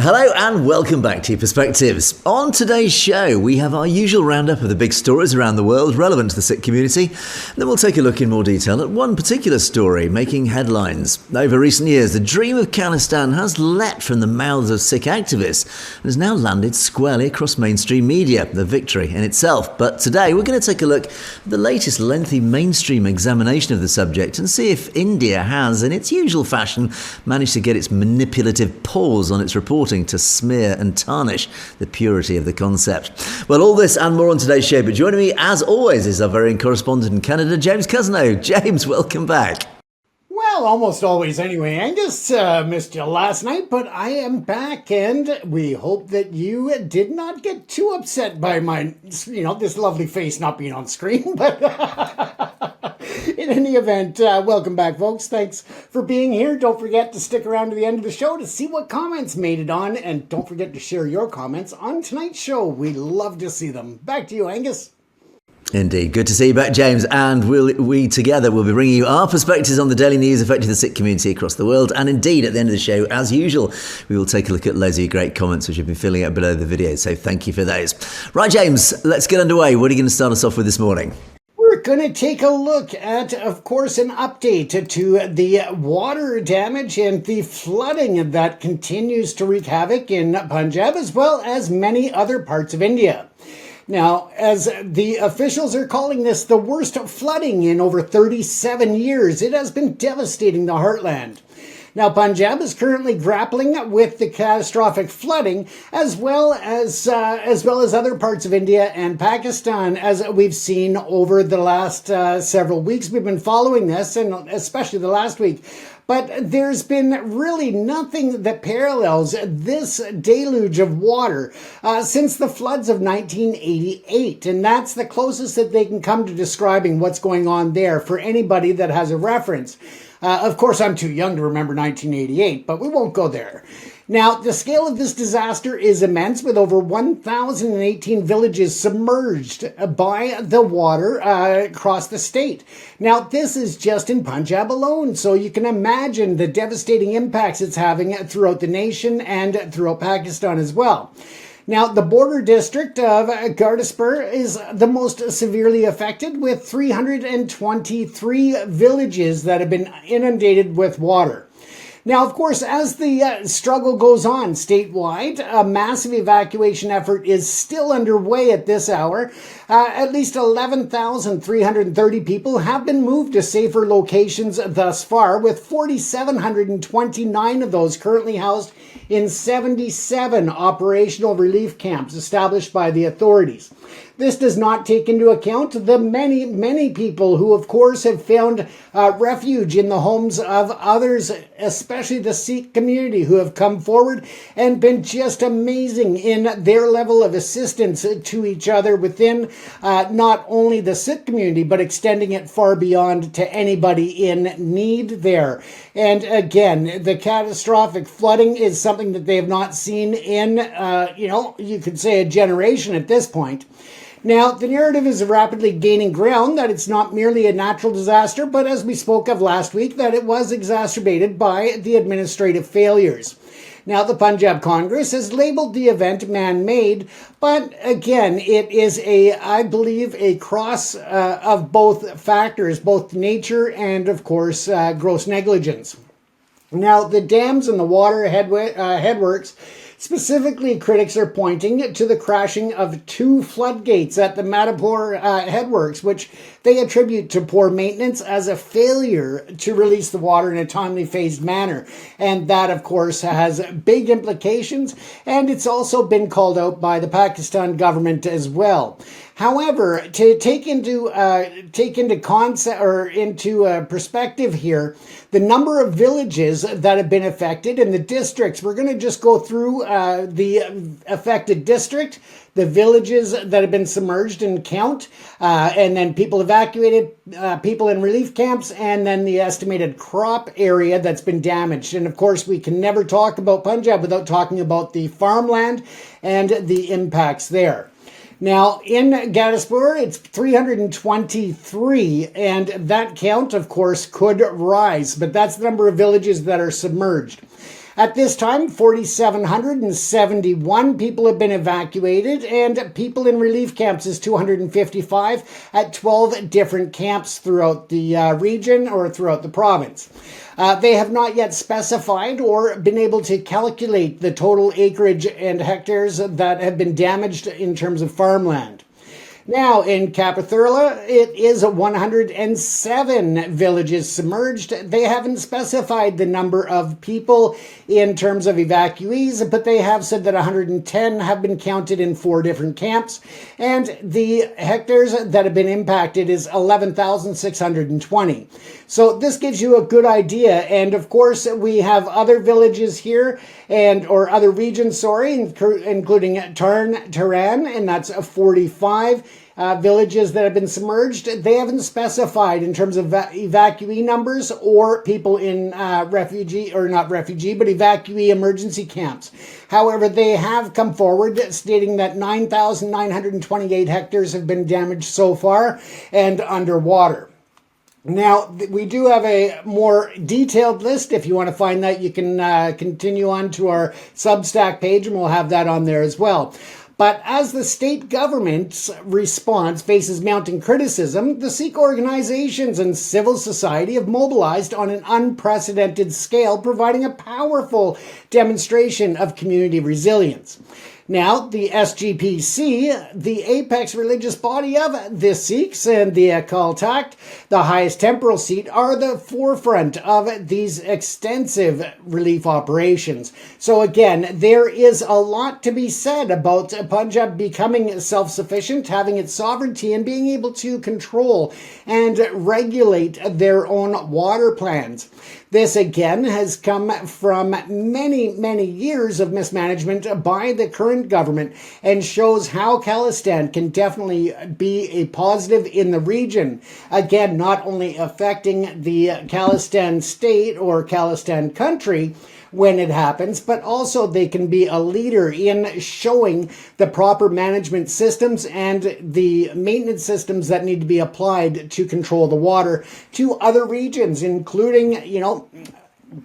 Hello and welcome back to Perspectives. On today's show, we have our usual roundup of the big stories around the world relevant to the Sikh community. Then we'll take a look in more detail at one particular story making headlines. Over recent years, the dream of Khalistan has leapt from the mouths of Sikh activists and has now landed squarely across mainstream media, a victory in itself. But today, we're going to take a look at the latest lengthy mainstream examination of the subject and see if India has, in its usual fashion, managed to get its manipulative paws on its reporting to smear and tarnish the purity of the concept. Well, all this and more on today's show, but joining me as always is our very own correspondent in Canada, James Cousineau. James, welcome back. Well, almost always anyway. Angus missed you last night, but I am back, and we hope that you did not get too upset by my, this lovely face not being on screen, but in any event, welcome back, folks. Thanks for being here. Don't forget to stick around to the end of the show to see what comments made it on, and don't forget to share your comments on tonight's show. We love to see them. Back to you, Angus. Indeed. Good to see you back, James. And we together will be bringing you our perspectives on the daily news affecting the Sikh community across the world. And indeed, at the end of the show, as usual, we will take a look at loads of your great comments, which have been filling out below the video. So thank you for those. Right, James, let's get underway. What are you going to start us off with this morning? We're going to take a look at, of course, an update to the water damage and the flooding that continues to wreak havoc in Punjab, as well as many other parts of India. Now, as the officials are calling this the worst flooding in over 37 years, it has been devastating the heartland. Now, Punjab is currently grappling with the catastrophic flooding, as well as other parts of India and Pakistan, as we've seen over the last several weeks. We've been following this, and especially the last week. But there's been really nothing that parallels this deluge of water since the floods of 1988. And that's the closest that they can come to describing what's going on there for anybody that has a reference. Of course, I'm too young to remember 1988, but we won't go there. Now, the scale of this disaster is immense, with over 1,018 villages submerged by the water across the state. Now, this is just in Punjab alone, so you can imagine the devastating impacts it's having throughout the nation and throughout Pakistan as well. Now, the border district of Gurdaspur is the most severely affected, with 323 villages that have been inundated with water. Now, of course, as the struggle goes on statewide, a massive evacuation effort is still underway at this hour. At least 11,330 people have been moved to safer locations thus far, with 4,729 of those currently housed in 77 operational relief camps established by the authorities. This does not take into account the many, many people who, of course, have found refuge in the homes of others, especially the Sikh community, who have come forward and been just amazing in their level of assistance to each other within not only the Sikh community, but extending it far beyond to anybody in need there. And again, the catastrophic flooding is something that they have not seen in, you could say a generation at this point. Now, the narrative is rapidly gaining ground that it's not merely a natural disaster, but as we spoke of last week, that it was exacerbated by the administrative failures. Now, the Punjab Congress has labeled the event man-made, but again, it is I believe, a cross of both factors, both nature and, of course, gross negligence. Now, the dams and the water headworks, specifically, critics are pointing to the crashing of 2 floodgates at the Madhapur headworks, which they attribute to poor maintenance as a failure to release the water in a timely phased manner. And that, of course, has big implications, and it's also been called out by the Pakistan government as well. However, to take into perspective here, the number of villages that have been affected and the districts, we're going to just go through the affected district, the villages that have been submerged and count, and then people evacuated, people in relief camps, and then the estimated crop area that's been damaged. And of course, we can never talk about Punjab without talking about the farmland and the impacts there. Now, in Gurdaspur, it's 323, and that count, of course, could rise, but that's the number of villages that are submerged. At this time, 4,771 people have been evacuated, and people in relief camps is 255 at 12 different camps throughout the region or throughout the province. They have not yet specified or been able to calculate the total acreage and hectares that have been damaged in terms of farmland. Now, in Capithurla, it is 107 villages submerged. They haven't specified the number of people in terms of evacuees, but they have said that 110 have been counted in 4 different camps, and the hectares that have been impacted is 11,620. So this gives you a good idea, and of course we have other villages here, or other regions, including Taran, and that's 45 villages that have been submerged. They haven't specified in terms of evacuee numbers or people in evacuee emergency camps. However, they have come forward stating that 9,928 hectares have been damaged so far and underwater. Now, we do have a more detailed list. If you want to find that, you can continue on to our Substack page, and we'll have that on there as well. But as the state government's response faces mounting criticism, the Sikh organizations and civil society have mobilized on an unprecedented scale, providing a powerful demonstration of community resilience. Now, the SGPC, the apex religious body of the Sikhs, and the Akal Takht, the highest temporal seat, are the forefront of these extensive relief operations. So again, there is a lot to be said about Punjab becoming self-sufficient, having its sovereignty, and being able to control and regulate their own water plans. This, again, has come from many, many years of mismanagement by the current government and shows how Khalistan can definitely be a positive in the region. Again, not only affecting the Khalistan state or Khalistan country when it happens, but also they can be a leader in showing the proper management systems and the maintenance systems that need to be applied to control the water to other regions, including,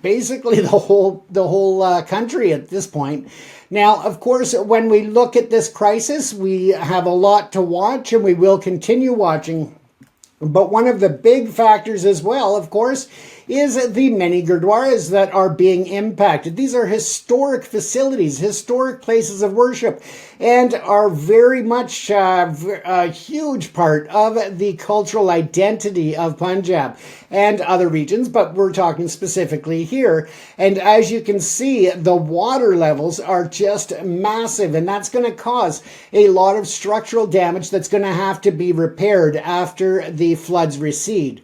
basically the whole country at this point. Now, of course, when we look at this crisis, we have a lot to watch, and we will continue watching. But one of the big factors as well, of course, is the many gurdwaras that are being impacted. These are historic facilities, historic places of worship, and are very much a huge part of the cultural identity of Punjab and other regions, but we're talking specifically here. And as you can see, the water levels are just massive, and that's going to cause a lot of structural damage that's going to have to be repaired after the floods recede.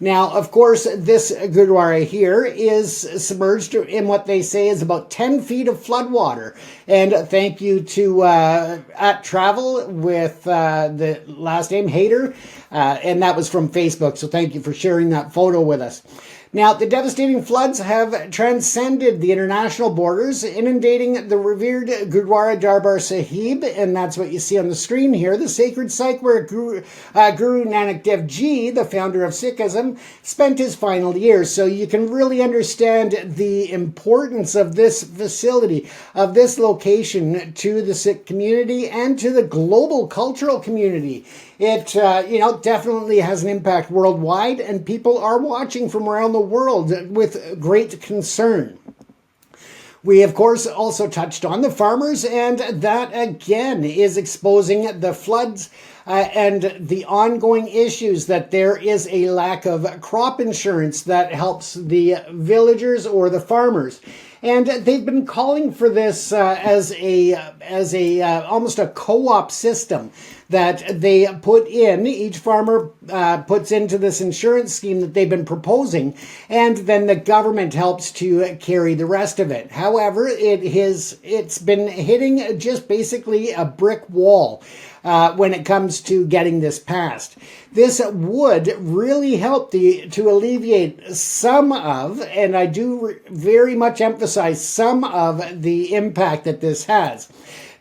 Now, of course, this Gurdwara here is submerged in what they say is about 10 feet of floodwater. And thank you to at Travel with the last name Hader, and that was from Facebook. So thank you for sharing that photo with us. Now, the devastating floods have transcended the international borders, inundating the revered Gurdwara Darbar Sahib, and that's what you see on the screen here, the sacred site where Guru Nanak Dev Ji, the founder of Sikhism, spent his final years. So you can really understand the importance of this facility, of this location to the Sikh community and to the global cultural community. It, definitely has an impact worldwide, and people are watching from around the world with great concern. We, of course, also touched on the farmers, and that, again, is exposing the floods and the ongoing issues that there is a lack of crop insurance that helps the villagers or the farmers. And they've been calling for this as almost a co-op system that they put in. Each farmer puts into this insurance scheme that they've been proposing, and then the government helps to carry the rest of it. However, it's been hitting just basically a brick wall when it comes to getting this passed. This would really help to alleviate some of, and I do very much emphasize some of, the impact that this has.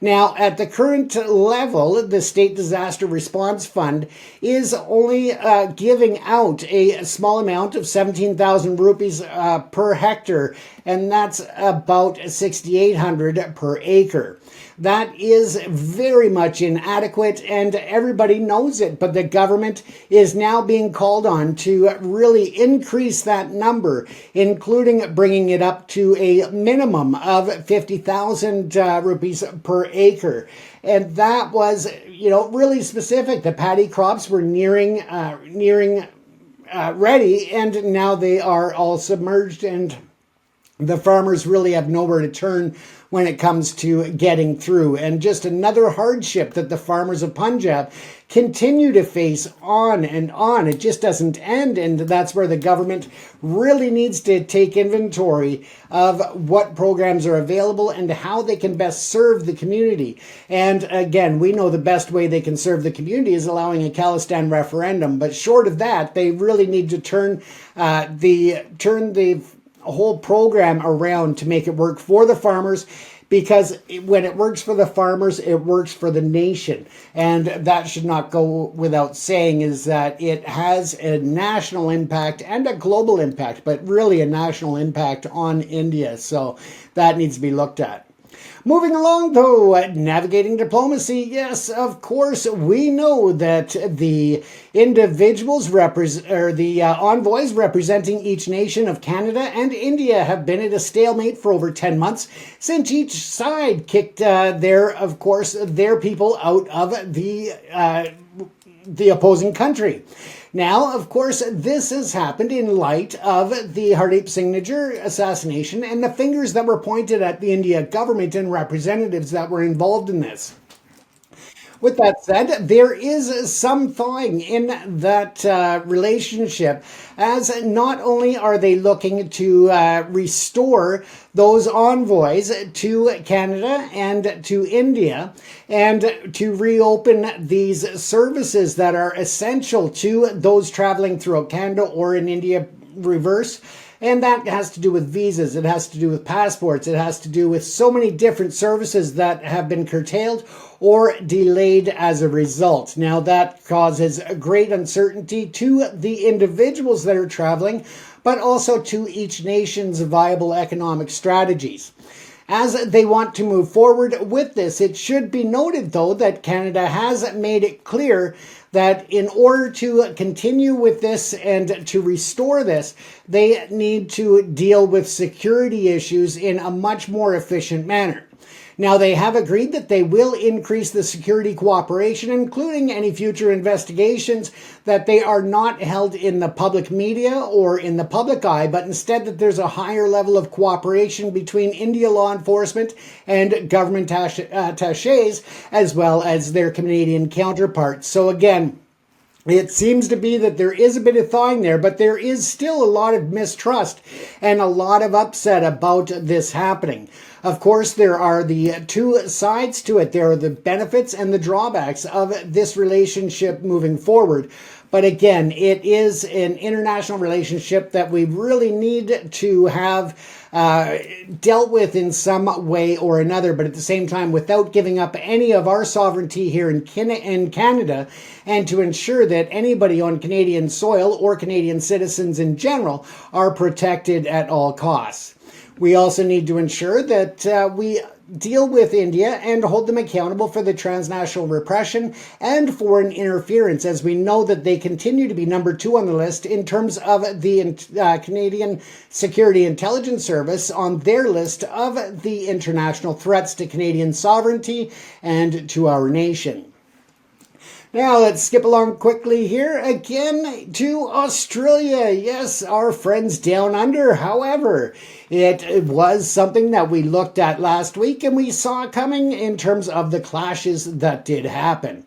Now, at the current level, the State Disaster Response Fund is only giving out a small amount of 17,000 rupees per hectare, and that's about 6,800 per acre. That is very much inadequate, and everybody knows it, but the government is now being called on to really increase that number, including bringing it up to a minimum of 50,000 rupees per acre. And that was, really specific. The paddy crops were nearing ready, and now they are all submerged, and the farmers really have nowhere to turn when it comes to getting through. And just another hardship that the farmers of Punjab continue to face on and on. It just doesn't end. And that's where the government really needs to take inventory of what programs are available and how they can best serve the community. And again, we know the best way they can serve the community is allowing a Khalistan referendum. But short of that, they really need to turn the whole program around to make it work for the farmers, because when it works for the farmers, it works for the nation. And that should not go without saying, is that it has a national impact and a global impact, but really a national impact on India. So that needs to be looked at. Moving along, though, navigating diplomacy. Yes, of course, we know that the individuals the envoys representing each nation of Canada and India have been at a stalemate for over 10 months since each side kicked their people out of the opposing country. Now, of course, this has happened in light of the Hardeep Singh Nijjar assassination and the fingers that were pointed at the India government and representatives that were involved in this. With that said, there is some thawing in that relationship, as not only are they looking to restore those envoys to Canada and to India, and to reopen these services that are essential to those traveling throughout Canada or in India reverse. And that has to do with visas, it has to do with passports, it has to do with so many different services that have been curtailed or delayed as a result. Now that causes great uncertainty to the individuals that are traveling, but also to each nation's viable economic strategies. As they want to move forward with this, it should be noted, though, that Canada has made it clear that in order to continue with this and to restore this, they need to deal with security issues in a much more efficient manner. Now, they have agreed that they will increase the security cooperation, including any future investigations, that they are not held in the public media or in the public eye, but instead that there's a higher level of cooperation between India law enforcement and government attachés, as well as their Canadian counterparts. So again, it seems to be that there is a bit of thawing there, but there is still a lot of mistrust and a lot of upset about this happening. Of course, there are the two sides to it. There are the benefits and the drawbacks of this relationship moving forward. But again, it is an international relationship that we really need to have dealt with in some way or another, but at the same time, without giving up any of our sovereignty here in Canada, and to ensure that anybody on Canadian soil or Canadian citizens in general are protected at all costs. We also need to ensure that we deal with India and hold them accountable for the transnational repression and foreign interference, as we know that they continue to be number 2 on the list in terms of the Canadian Security Intelligence Service on their list of the international threats to Canadian sovereignty and to our nation. Now let's skip along quickly here again to Australia. Yes, our friends down under. However, it was something that we looked at last week and we saw coming in terms of the clashes that did happen.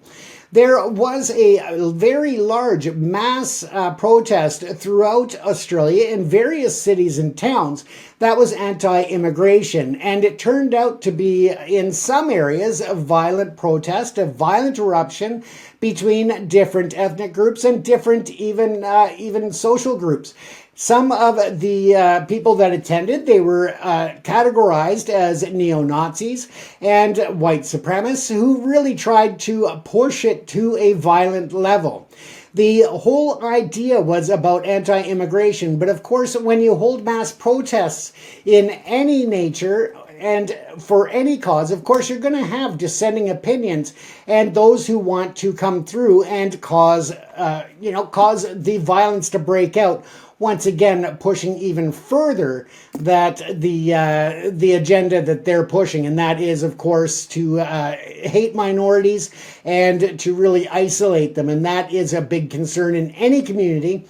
There was a very large mass protest throughout Australia in various cities and towns that was anti-immigration. And it turned out to be, in some areas, a violent protest, a violent eruption between different ethnic groups and different even social groups. Some of the people that attended, they were categorized as neo-Nazis and white supremacists who really tried to push it to a violent level. The whole idea was about anti-immigration, but of course, when you hold mass protests in any nature and for any cause, of course, you're going to have dissenting opinions and those who want to come through and cause the violence to break out. Once again, pushing even further that the agenda that they're pushing, and that is, of course, to hate minorities and to really isolate them, and that is a big concern in any community.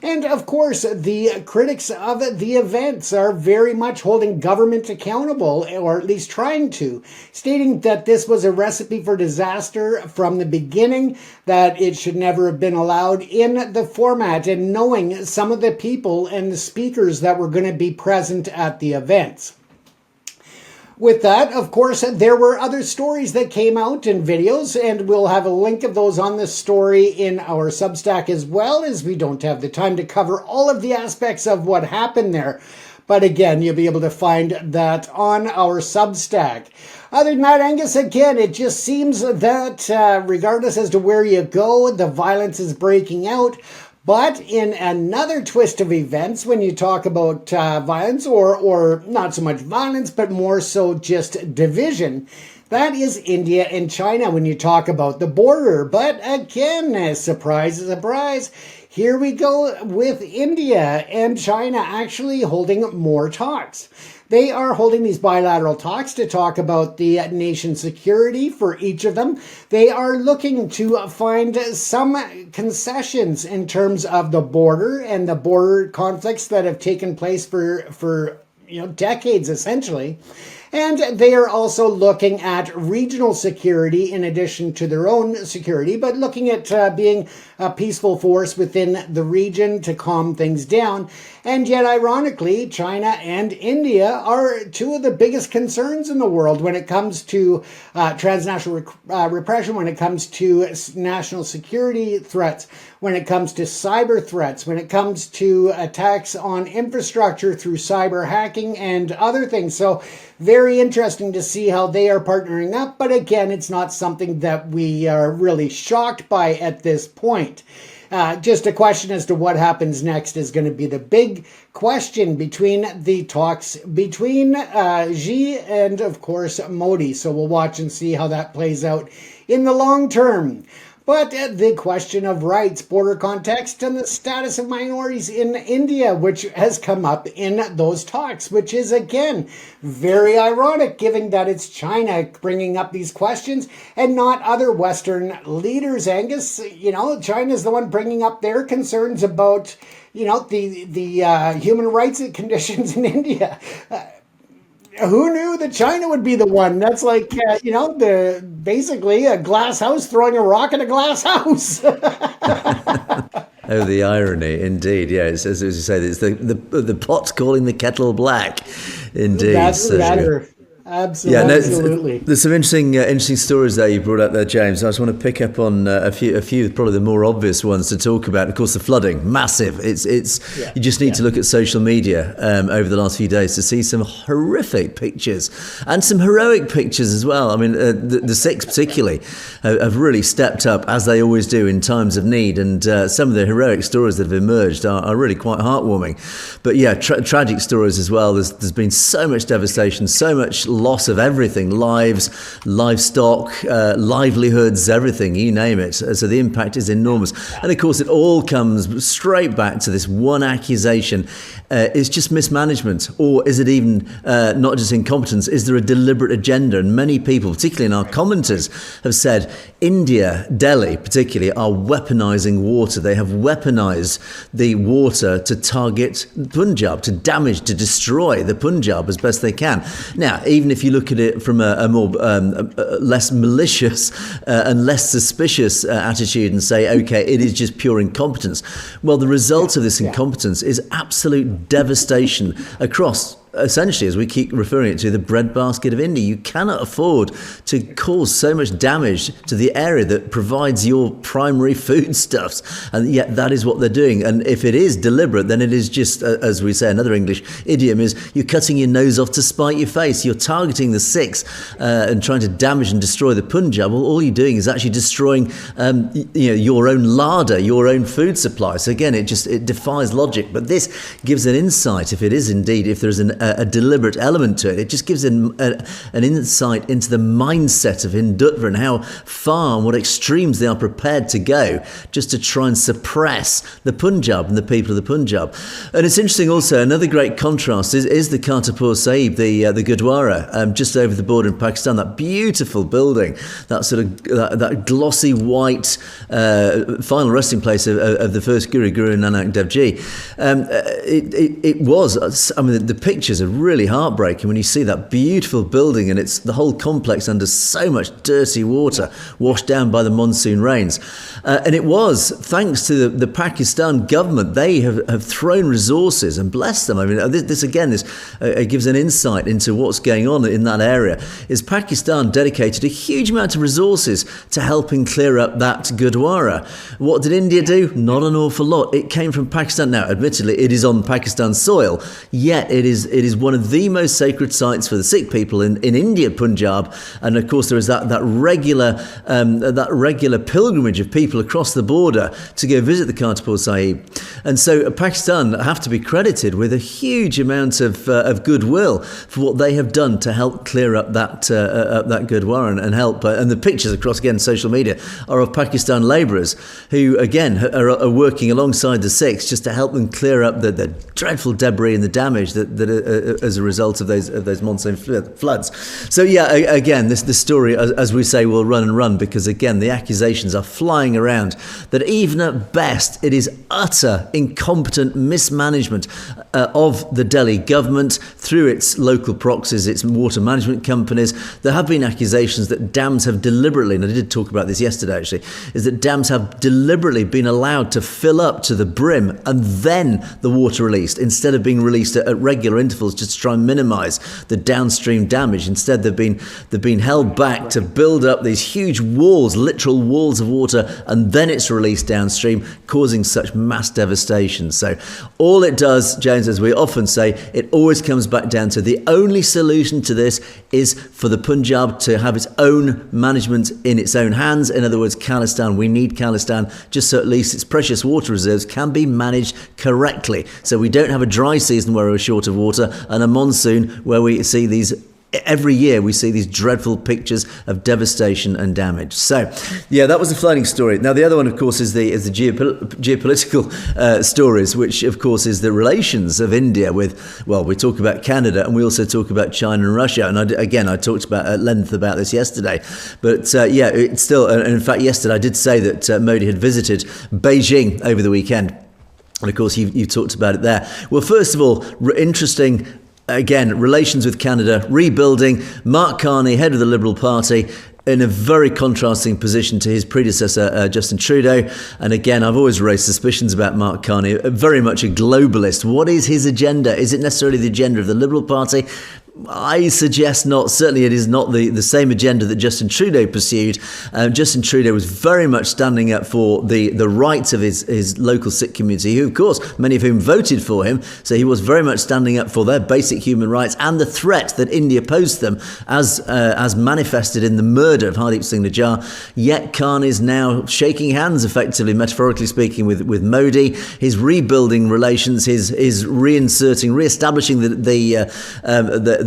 And of course, the critics of the events are very much holding government accountable, or at least trying to, stating that this was a recipe for disaster from the beginning, that it should never have been allowed in the format, and knowing some of the people and the speakers that were going to be present at the events. With that, of course, there were other stories that came out in videos, and we'll have a link of those on this story in our Substack as well, as we don't have the time to cover all of the aspects of what happened there. But again, you'll be able to find that on our Substack. Other than that, Angus, again, it just seems that regardless as to where you go, the violence is breaking out. But in another twist of events, when you talk about violence, or not so much violence, but more so just division, that is India and China when you talk about the border. But again, surprise, surprise, here we go with India and China actually holding more talks. They are holding these bilateral talks to talk about the nation's security for each of them. They are looking to find some concessions in terms of the border and the border conflicts that have taken place for decades, essentially. And they are also looking at regional security in addition to their own security, but looking at being a peaceful force within the region to calm things down. And yet, ironically, China and India are two of the biggest concerns in the world when it comes to transnational repression, when it comes to national security threats, when it comes to cyber threats, when it comes to attacks on infrastructure through cyber hacking and other things. So very interesting to see how they are partnering up. But again, it's not something that we are really shocked by at this point. Just a question as to what happens next is going to be the big question between the talks between Xi and, of course, Modi. So we'll watch and see how that plays out in the long term. But the question of rights, border context, and the status of minorities in India, which has come up in those talks, which is, again, very ironic, given that it's China bringing up these questions and not other Western leaders, Angus. China's the one bringing up their concerns about, the human rights conditions in India. Who knew that China would be the one? That's like, basically a glass house throwing a rock at a glass house. Oh, the irony, indeed. Yeah, it's, as you say, it's the pot's calling the kettle black. Indeed. That's better. Absolutely. Yeah, there's some interesting stories there you brought up there, James. I just want to pick up on a few, probably the more obvious ones to talk about. Of course, the flooding, massive. You just need to look at social media over the last few days to see some horrific pictures and some heroic pictures as well. I mean, the Sikhs particularly have really stepped up, as they always do in times of need, and some of the heroic stories that have emerged are really quite heartwarming. But yeah, tragic stories as well. There's been so much devastation, so much loss of everything, lives, livestock, livelihoods, everything, you name it. So the impact is enormous. And of course, it all comes straight back to this one accusation. It's just mismanagement, or is it even not just incompetence? Is there a deliberate agenda? And many people, particularly in our commenters, have said India, Delhi particularly, are weaponizing water. They have weaponized the water to target Punjab, to damage, to destroy the Punjab as best they can. Now, even if you look at it from a more less malicious and less suspicious attitude and say, okay, it is just pure incompetence. Well, the result of this incompetence is absolute devastation across essentially, as we keep referring it to, the breadbasket of India. You cannot afford to cause so much damage to the area that provides your primary foodstuffs. And yet that is what they're doing. And if it is deliberate, then it is just, as we say, another English idiom is, you're cutting your nose off to spite your face. You're targeting the Sikhs and trying to damage and destroy the Punjab. Well, all you're doing is actually destroying your own larder, your own food supply. So again, it defies logic. But this gives an insight, if there's a deliberate element to it. It just gives an insight into the mindset of Hindutva and how far and what extremes they are prepared to go just to try and suppress the Punjab and the people of the Punjab. And it's interesting also, another great contrast is the Kartarpur Sahib, the Gurdwara, just over the border in Pakistan, that beautiful building, that sort of that glossy white final resting place of the first Guru Nanak Dev Ji. It was, I mean, the pictures are really heartbreaking when you see that beautiful building and it's the whole complex under so much dirty water washed down by the monsoon rains. And it was thanks to the Pakistan government. They have thrown resources, and bless them. I mean, this gives an insight into what's going on in that area. Is Pakistan dedicated a huge amount of resources to helping clear up that Gurdwara. What did India do? Not an awful lot. It came from Pakistan. Now, admittedly, it is on Pakistan soil, yet it is one of the most sacred sites for the Sikh people in India, Punjab. And of course, there is that regular pilgrimage of people across the border to go visit the Kartarpur Sahib. And so Pakistan have to be credited with a huge amount of goodwill for what they have done to help clear up that Gurdwara and help. And the pictures across, again, social media are of Pakistan labourers who, again, are working alongside the Sikhs just to help them clear up the dreadful debris and the damage that as a result of those monsoon floods. So yeah, again, this story, as we say, will run and run, because again, the accusations are flying around that even at best it is utter incompetent mismanagement of the Delhi government through its local proxies, its water management companies. There have been accusations that dams have deliberately, and I did talk about this yesterday actually, is that dams have deliberately been allowed to fill up to the brim and then the water released, instead of being released at regular intervals just to try and minimise the downstream damage. Instead, they've been held back to build up these huge walls, literal walls of water, and then it's released downstream, causing such mass devastation. So all it does, James, as we often say, it always comes back down to the only solution to this is for the Punjab to have its own management in its own hands. In other words, Khalistan, we need Khalistan just so at least its precious water reserves can be managed correctly. So we don't have a dry season where we're short of water and a monsoon where we see these. Every year we see these dreadful pictures of devastation and damage. So, yeah, that was the flooding story. Now, the other one, of course, is the geopolitical stories, which, of course, is the relations of India with, well, we talk about Canada and we also talk about China and Russia. And I talked at length about this yesterday. But, yeah, it's still, and in fact, yesterday I did say that Modi had visited Beijing over the weekend. And, of course, you talked about it there. Well, first of all, interesting. Again, relations with Canada, rebuilding. Mark Carney, head of the Liberal Party, in a very contrasting position to his predecessor, Justin Trudeau. And again, I've always raised suspicions about Mark Carney, very much a globalist. What is his agenda? Is it necessarily the agenda of the Liberal Party? I suggest not. Certainly it is not the same agenda that Justin Trudeau pursued. Justin Trudeau was very much standing up for the rights of his local Sikh community, who, of course, many of whom voted for him. So he was very much standing up for their basic human rights and the threat that India posed them as manifested in the murder of Hardeep Singh Nijjar. Yet Khan is now shaking hands, effectively, metaphorically speaking, with Modi. He's rebuilding relations, he's re-establishing the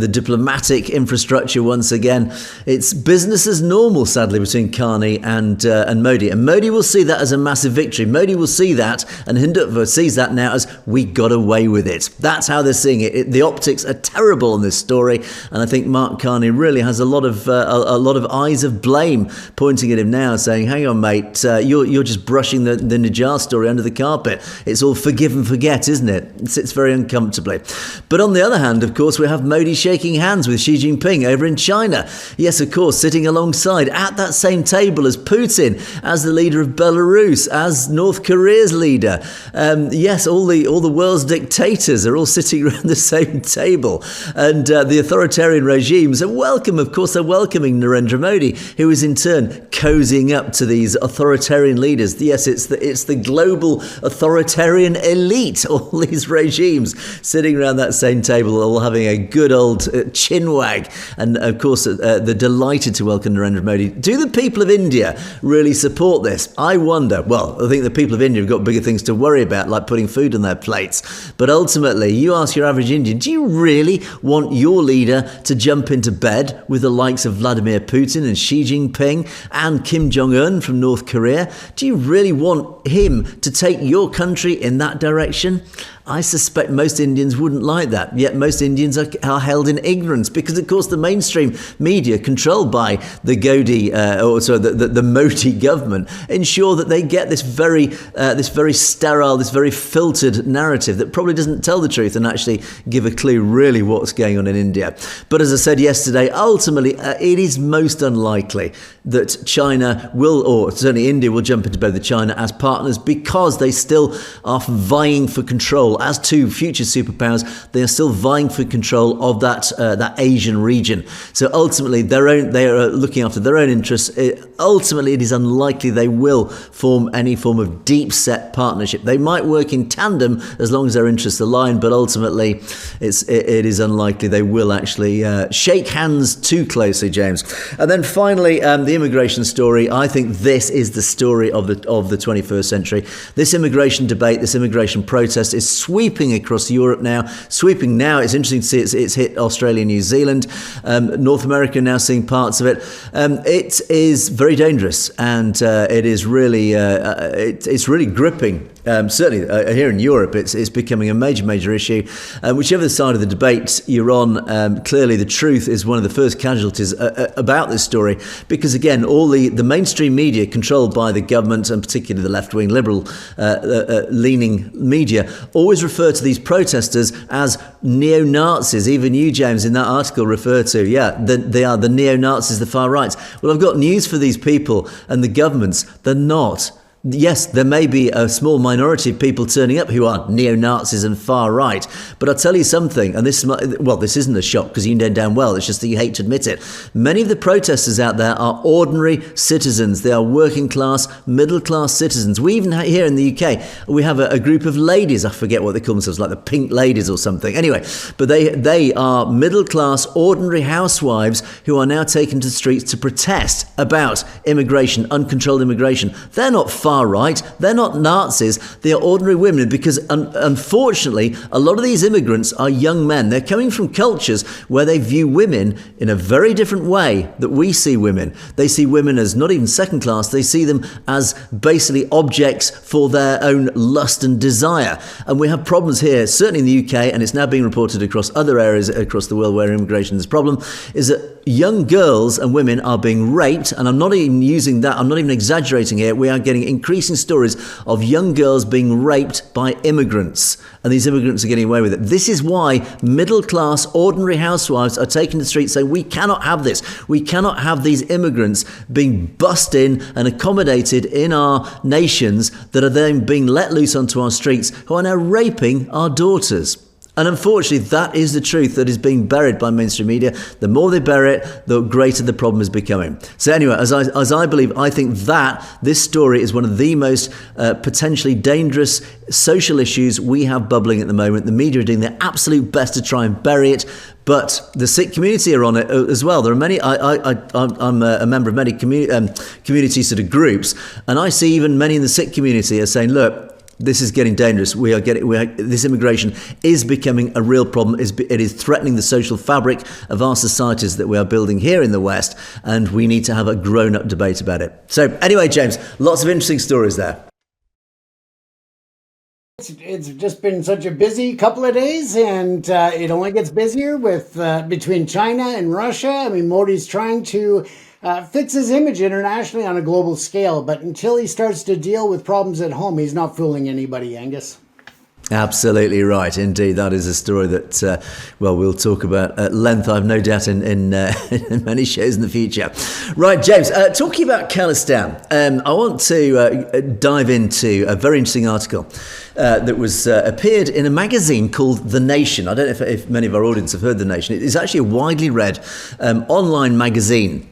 diplomatic infrastructure once again. It's business as normal, sadly, between Carney and Modi. And Modi will see that as a massive victory. Modi will see that, and Hindutva sees that now as, we got away with it. That's how they're seeing it. The optics are terrible in this story, and I think Mark Carney really has a lot of eyes of blame pointing at him now, saying, hang on, mate, you're just brushing the Nijjar story under the carpet. It's all forgive and forget, isn't it? It sits very uncomfortably. But on the other hand, of course, we have Modi shaking shaking hands with Xi Jinping over in China. Yes, of course, sitting alongside at that same table as Putin, as the leader of Belarus, as North Korea's leader. Yes, all the world's dictators are all sitting around the same table. And the authoritarian regimes are welcome. Of course, they're welcoming Narendra Modi, who is in turn cozying up to these authoritarian leaders. Yes, it's the global authoritarian elite, all these regimes sitting around that same table, all having a good old chinwag. And of course, they're delighted to welcome Narendra Modi. Do the people of India really support this? I wonder. Well, I think the people of India have got bigger things to worry about, like putting food on their plates. But ultimately, you ask your average Indian, do you really want your leader to jump into bed with the likes of Vladimir Putin and Xi Jinping and Kim Jong-un from North Korea? Do you really want him to take your country in that direction? I suspect most Indians wouldn't like that, yet most Indians are held in ignorance because, of course, the mainstream media controlled by the the Modi government ensure that they get this very sterile, this very filtered narrative that probably doesn't tell the truth and actually give a clue really what's going on in India. But as I said yesterday, ultimately it is most unlikely that China will, or certainly India will jump into bed with China as partners because they still are vying for control. As two future superpowers, they are still vying for control of that Asian region. So ultimately, they are looking after their own interests. Ultimately, it is unlikely they will form any form of deep-set partnership. They might work in tandem as long as their interests align, but ultimately, it is unlikely they will actually shake hands too closely, James. And then finally, the immigration story. I think this is the story of the 21st century. This immigration debate, this immigration protest is sweeping across Europe now. It's interesting to see it's hit Australia, New Zealand, North America now seeing parts of it. It is very dangerous, and it is really it's really gripping. Certainly here in Europe, it's becoming a major issue. Whichever side of the debate you're on, clearly the truth is one of the first casualties about this story, because again, all the mainstream media controlled by the government, and particularly the left-wing liberal leaning media, always refer to these protesters as neo-Nazis. Even you, James, in that article refer to, they are the neo-Nazis, the far right. Well, I've got news for these people and the governments. They're not. Yes, there may be a small minority of people turning up who are neo-Nazis and far right, but I'll tell you something, and this isn't a shock because you know damn well, it's just that you hate to admit it. Many of the protesters out there are ordinary citizens. They are working class, middle class citizens. We even here in the UK, we have a group of ladies, I forget what they call themselves, like the Pink Ladies or something. Anyway, but they are middle class, ordinary housewives who are now taken to the streets to protest about immigration, uncontrolled immigration. They're not far right. They're not Nazis. They are ordinary women because, unfortunately, a lot of these immigrants are young men. They're coming from cultures where they view women in a very different way that we see women. They see women as not even second class. They see them as basically objects for their own lust and desire. And we have problems here, certainly in the UK, and it's now being reported across other areas across the world where immigration is a problem, is that young girls and women are being raped. And I'm not even using that. I'm not even exaggerating here. We are getting increasing stories of young girls being raped by immigrants, and these immigrants are getting away with it. This is why middle-class, ordinary housewives are taking to the streets saying, we cannot have this. We cannot have these immigrants being bussed in and accommodated in our nations that are then being let loose onto our streets, who are now raping our daughters. And unfortunately, that is the truth that is being buried by mainstream media. The more they bury it, the greater the problem is becoming. So anyway, as I believe, I think that this story is one of the most potentially dangerous social issues we have bubbling at the moment. The media are doing their absolute best to try and bury it, but the Sikh community are on it as well. There are many. I'm a member of many community sort of groups, and I see even many in the Sikh community are saying, look, this is getting dangerous. This immigration is becoming a real problem. It is threatening the social fabric of our societies that we are building here in the West, and we need to have a grown-up debate about it. So anyway, James, lots of interesting stories there. It's just been such a busy couple of days, and it only gets busier with between China and Russia. I mean, Modi's trying to fix his image internationally on a global scale, but until he starts to deal with problems at home, he's not fooling anybody, Angus. Absolutely right. Indeed, that is a story that, we'll talk about at length, I've no doubt, in in many shows in the future. Right, James, talking about Khalistan, I want to dive into a very interesting article that was appeared in a magazine called The Nation. I don't know if many of our audience have heard The Nation. It is actually a widely read online magazine.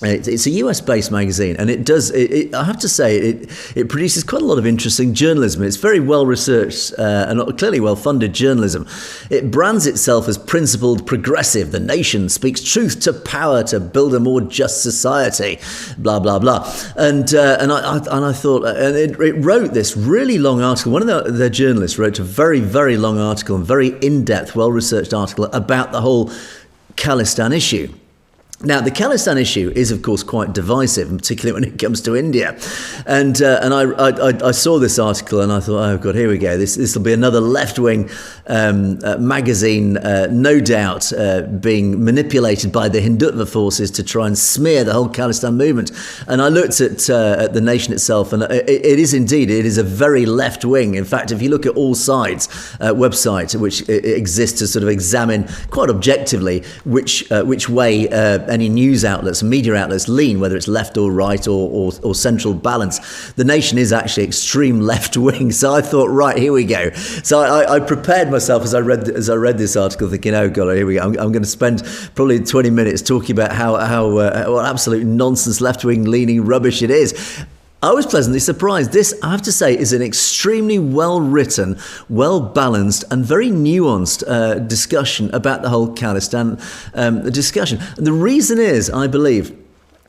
It's a US-based magazine, and I have to say, it produces quite a lot of interesting journalism. It's very well-researched and clearly well-funded journalism. It brands itself as principled, progressive. The Nation speaks truth to power to build a more just society, blah, blah, blah. And I thought, and it wrote this really long article. One of their journalists wrote a very, very long article, and very in-depth, well-researched article about the whole Khalistan issue. Now, the Khalistan issue is, of course, quite divisive, and particularly when it comes to India. And I saw this article and I thought, oh, God, here we go. This will be another left-wing magazine, no doubt, being manipulated by the Hindutva forces to try and smear the whole Khalistan movement. And I looked at The Nation itself, and it is a very left-wing. In fact, if you look at All Sides website, which exists to sort of examine quite objectively which way any news outlets, media outlets lean, whether it's left or right or central balance. The Nation is actually extreme left wing. So I thought, right, here we go. So I prepared myself as I read this article, thinking, oh God, here we go. I'm going to spend probably 20 minutes talking about how what absolute nonsense, left wing leaning rubbish it is. I was pleasantly surprised. This, I have to say, is an extremely well-written, well-balanced and very nuanced discussion about the whole Khalistan discussion. And the reason is, I believe,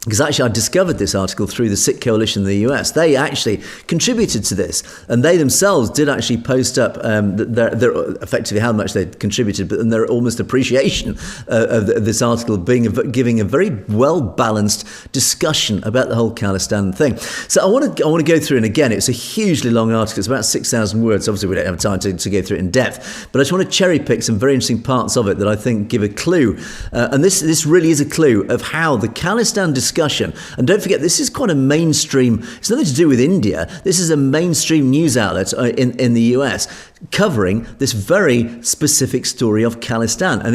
because actually I discovered this article through the Sikh coalition in the US. They actually contributed to this, and they themselves did actually post up their effectively how much they'd contributed, but their almost appreciation of this article giving a very well-balanced discussion about the whole Khalistan thing. So I want to go through, and again, it's a hugely long article. It's about 6,000 words. Obviously, we don't have time to go through it in depth, but I just want to cherry pick some very interesting parts of it that I think give a clue. And this really is a clue of how the Khalistan discussion, and don't forget, this is quite a mainstream, it's nothing to do with India, this is a mainstream news outlet in the US covering this very specific story of Khalistan. And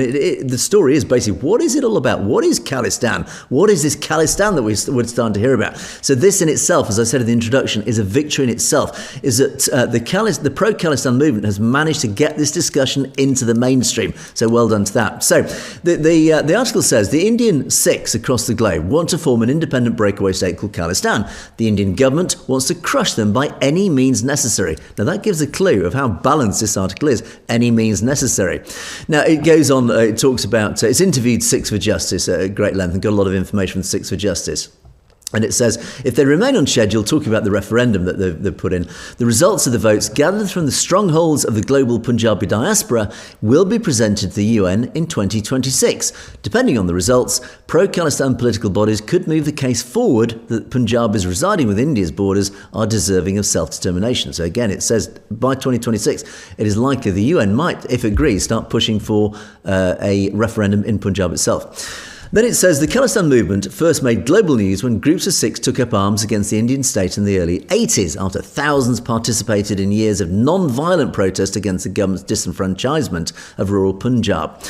the story is basically, what is it all about? What is Khalistan? What is this Khalistan that we're starting to hear about? So this in itself, as I said in the introduction, is a victory in itself, is that the pro-Khalistan movement has managed to get this discussion into the mainstream. So well done to that. So the article says, the Indian Sikhs across the globe want to form an independent breakaway state called Khalistan. The Indian government wants to crush them by any means necessary. Now that gives a clue of how balanced this article is, any means necessary. Now it goes on, it talks about, it's interviewed Sikhs for Justice at great length and got a lot of information from Sikhs for Justice. And it says, if they remain on schedule, talking about the referendum that they've put in, the results of the votes gathered from the strongholds of the global Punjabi diaspora will be presented to the UN in 2026. Depending on the results, pro-Khalistan political bodies could move the case forward that Punjabis residing within India's borders are deserving of self-determination. So again, it says by 2026, it is likely the UN might, if it agrees, start pushing for a referendum in Punjab itself. Then it says the Khalistan movement first made global news when groups of Sikhs took up arms against the Indian state in the early 80s, after thousands participated in years of non-violent protest against the government's disenfranchisement of rural Punjab.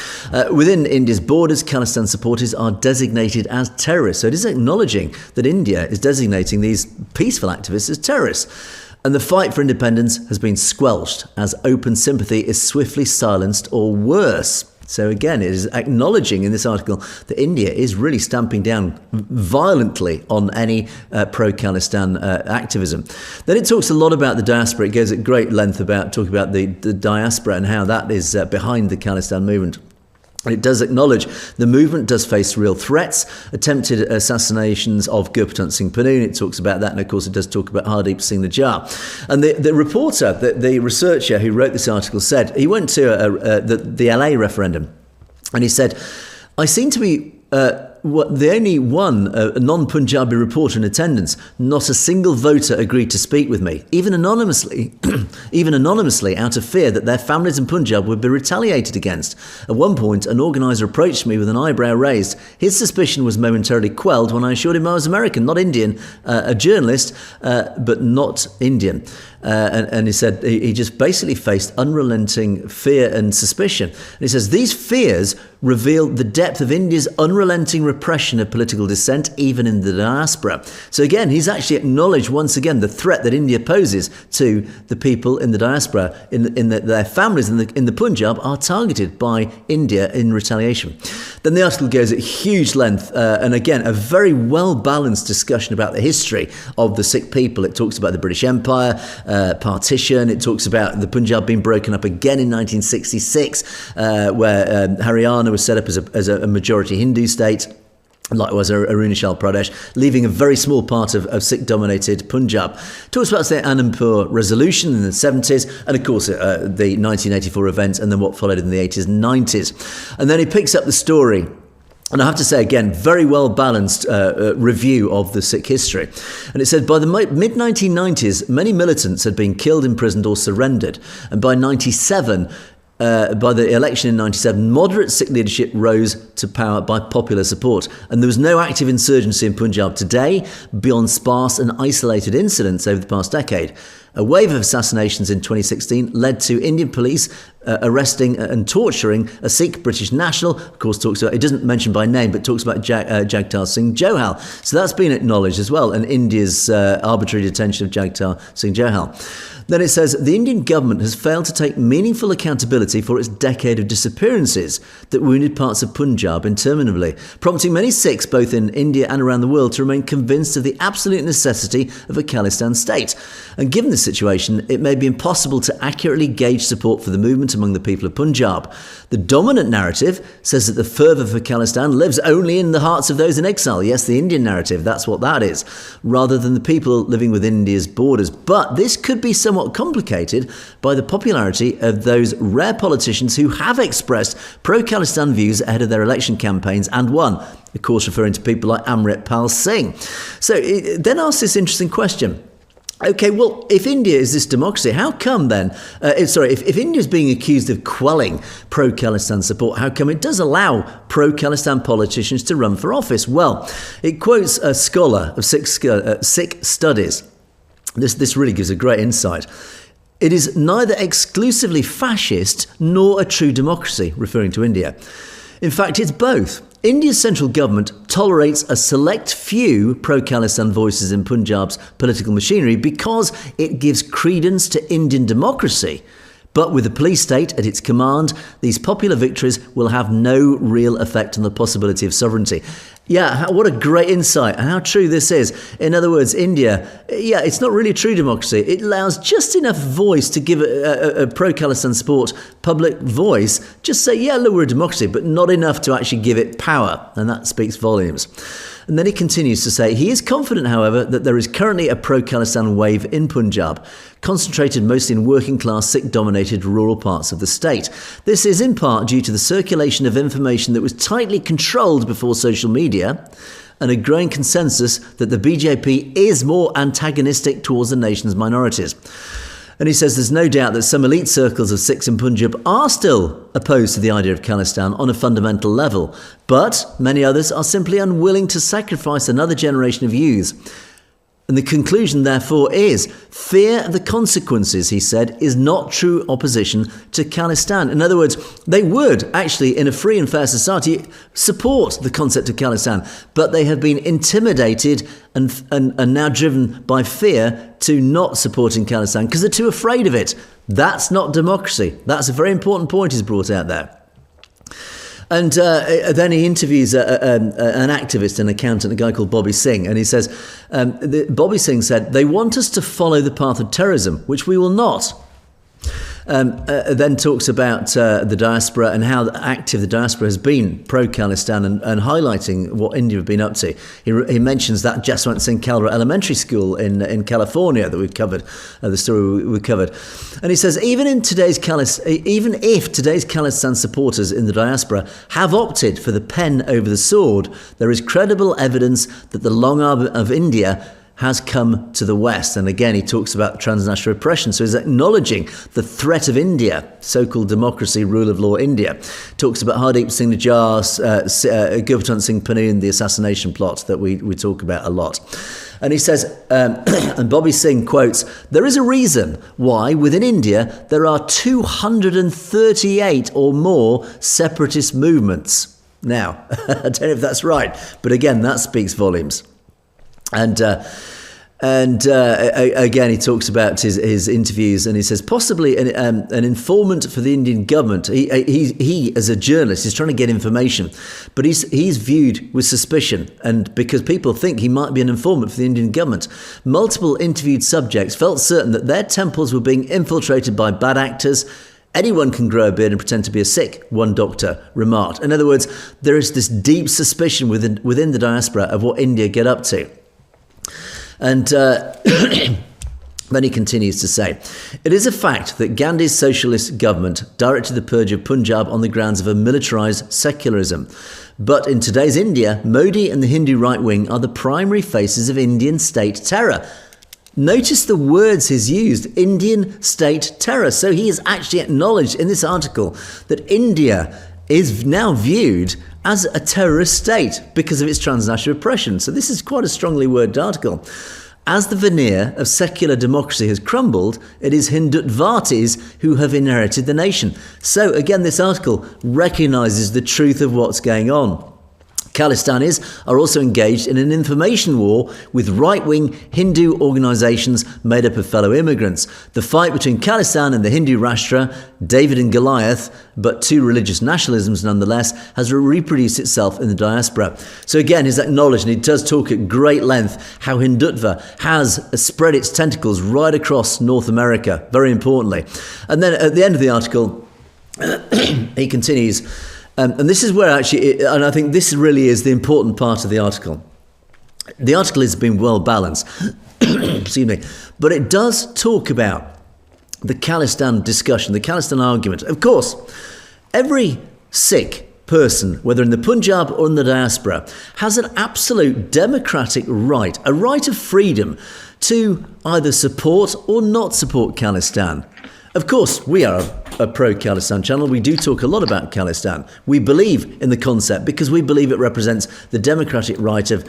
Within India's borders, Khalistan supporters are designated as terrorists. So it is acknowledging that India is designating these peaceful activists as terrorists. And the fight for independence has been squelched as open sympathy is swiftly silenced or worse. So again, it is acknowledging in this article that India is really stamping down violently on any pro-Khalistan activism. Then it talks a lot about the diaspora. It goes at great length about talking about the diaspora and how that is behind the Khalistan movement. It does acknowledge the movement does face real threats, attempted assassinations of Gurpatnt Singh Pannoon. It talks about that, and of course it does talk about Hardeep Singh Najjar. And the reporter, the researcher who wrote this article said, he went to the LA referendum, and he said, I seem to be the only one non-Punjabi reporter in attendance. Not a single voter agreed to speak with me, even anonymously, out of fear that their families in Punjab would be retaliated against. At one point, an organiser approached me with an eyebrow raised. His suspicion was momentarily quelled when I assured him I was American, not Indian, a journalist, but not Indian. and he said he just basically faced unrelenting fear and suspicion. And he says these fears reveal the depth of India's unrelenting repression of political dissent, even in the diaspora. So again, he's actually acknowledged once again the threat that India poses to the people in the diaspora, in that their families in the Punjab are targeted by India in retaliation. Then the article goes at huge length, and again, a very well-balanced discussion about the history of the Sikh people. It talks about the British Empire, partition. It talks about the Punjab being broken up again in 1966, where Haryana was set up as a majority Hindu state. Likewise, Arunachal Pradesh, leaving a very small part of Sikh-dominated Punjab. Talks about the Anandpur Resolution in the 70s, and of course the 1984 events, and then what followed in the 80s and 90s. And then he picks up the story. And I have to say, again, very well-balanced review of the Sikh history. And it said, by the mid-1990s, many militants had been killed, imprisoned or surrendered. And by 97, by the election in 97, moderate Sikh leadership rose to power by popular support. And there was no active insurgency in Punjab today, beyond sparse and isolated incidents over the past decade. A wave of assassinations in 2016 led to Indian police arresting and torturing a Sikh British national. Of course, it doesn't mention by name, but talks about Jagtar Singh Johal. So that's been acknowledged as well, and India's arbitrary detention of Jagtar Singh Johal. Then it says, the Indian government has failed to take meaningful accountability for its decade of disappearances that wounded parts of Punjab interminably, prompting many Sikhs, both in India and around the world, to remain convinced of the absolute necessity of a Khalistan state. And given this situation, it may be impossible to accurately gauge support for the movement among the people of Punjab. The dominant narrative says that the fervour for Khalistan lives only in the hearts of those in exile. Yes, the Indian narrative, that's what that is, rather than the people living within India's borders. But this could be somewhat complicated by the popularity of those rare politicians who have expressed pro-Khalistan views ahead of their election campaigns and won, of course referring to people like Amritpal Singh. So it then asks this interesting question. Okay, well, if India is this democracy, how come then, if India is being accused of quelling pro-Khalistan support, how come it does allow pro-Khalistan politicians to run for office? Well, it quotes a scholar of Sikh studies. This really gives a great insight. It is neither exclusively fascist nor a true democracy, referring to India. In fact, it's both. India's central government tolerates a select few pro-Khalistan voices in Punjab's political machinery because it gives credence to Indian democracy. But with the police state at its command, these popular victories will have no real effect on the possibility of sovereignty. Yeah, what a great insight, and how true this is. In other words, India, it's not really a true democracy. It allows just enough voice to give a pro-Khalistan support public voice. Just say, look, we're a democracy, but not enough to actually give it power. And that speaks volumes. And then he continues to say, he is confident, however, that there is currently a pro-Khalistan wave in Punjab, concentrated mostly in working-class, Sikh-dominated rural parts of the state. This is in part due to the circulation of information that was tightly controlled before social media, and a growing consensus that the BJP is more antagonistic towards the nation's minorities. And he says there's no doubt that some elite circles of Sikhs in Punjab are still opposed to the idea of Khalistan on a fundamental level, but many others are simply unwilling to sacrifice another generation of youths. And the conclusion, therefore, is fear of the consequences, he said, is not true opposition to Khalistan. In other words, they would actually, in a free and fair society, support the concept of Khalistan, but they have been intimidated and now driven by fear to not supporting Khalistan because they're too afraid of it. That's not democracy. That's a very important point he's brought out there. And then he interviews an activist, an accountant, a guy called Bobby Singh, and he says, Bobby Singh said, they want us to follow the path of terrorism, which we will not. Then talks about the diaspora and how active the diaspora has been pro-Khalistan and highlighting what India have been up to. He mentions that Jaswant Singh Kalra Elementary School in California that we've covered, the story we covered. And he says, even if today's Khalistan supporters in the diaspora have opted for the pen over the sword, there is credible evidence that the long arm of India has come to the West. And again, he talks about transnational oppression. So he's acknowledging the threat of India, so-called democracy, rule of law India. Talks about Hardeep Singh Nijjar, Gurpatwant Singh Pannu, the assassination plot that we talk about a lot. And he says, and Bobby Singh quotes, "There is a reason why within India there are 238 or more separatist movements." Now, I don't know if that's right, but again, that speaks volumes. And again, he talks about his interviews, and he says possibly an informant for the Indian government. He as a journalist is trying to get information, but he's viewed with suspicion, and because people think he might be an informant for the Indian government. Multiple interviewed subjects felt certain that their temples were being infiltrated by bad actors. Anyone can grow a beard and pretend to be a Sikh, one doctor remarked. In other words, there is this deep suspicion within the diaspora of what India get up to. And then he continues to say, "It is a fact that Gandhi's socialist government directed the purge of Punjab on the grounds of a militarised secularism. But in today's India, Modi and the Hindu right wing are the primary faces of Indian state terror." Notice the words he's used, Indian state terror. So he has actually acknowledged in this article that India is now viewed as a terrorist state because of its transnational oppression. So this is quite a strongly worded article. As the veneer of secular democracy has crumbled, it is Hindutvatis who have inherited the nation. So again, this article recognises the truth of what's going on. Khalistanis are also engaged in an information war with right-wing Hindu organisations made up of fellow immigrants. The fight between Khalistan and the Hindu Rashtra, David and Goliath, but two religious nationalisms nonetheless, has reproduced itself in the diaspora. So again, he's acknowledged, and he does talk at great length, how Hindutva has spread its tentacles right across North America, very importantly. And then at the end of the article, he continues, and this is where actually, and I think this really is the important part of the article. The article has been well balanced, excuse me, but it does talk about the Khalistan discussion, the Khalistan argument. Of course, every Sikh person, whether in the Punjab or in the diaspora, has an absolute democratic right, a right of freedom to either support or not support Khalistan. Of course, we are a pro-Khalistan channel. We do talk a lot about Khalistan. We believe in the concept because we believe it represents the democratic right of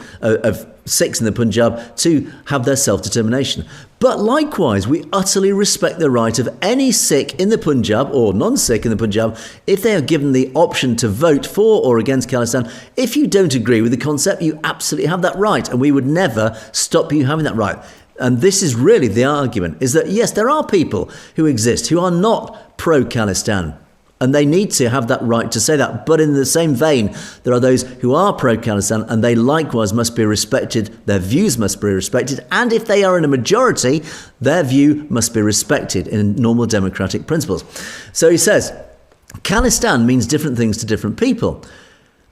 Sikhs in the Punjab to have their self-determination. But likewise, we utterly respect the right of any Sikh in the Punjab or non-Sikh in the Punjab if they are given the option to vote for or against Khalistan. If you don't agree with the concept, you absolutely have that right, and we would never stop you having that right. And this is really the argument, is that yes, there are people who exist who are not pro-Khalistan, and they need to have that right to say that. But in the same vein, there are those who are pro-Khalistan, and they likewise must be respected, their views must be respected, and if they are in a majority, their view must be respected in normal democratic principles. So he says, Khalistan means different things to different people.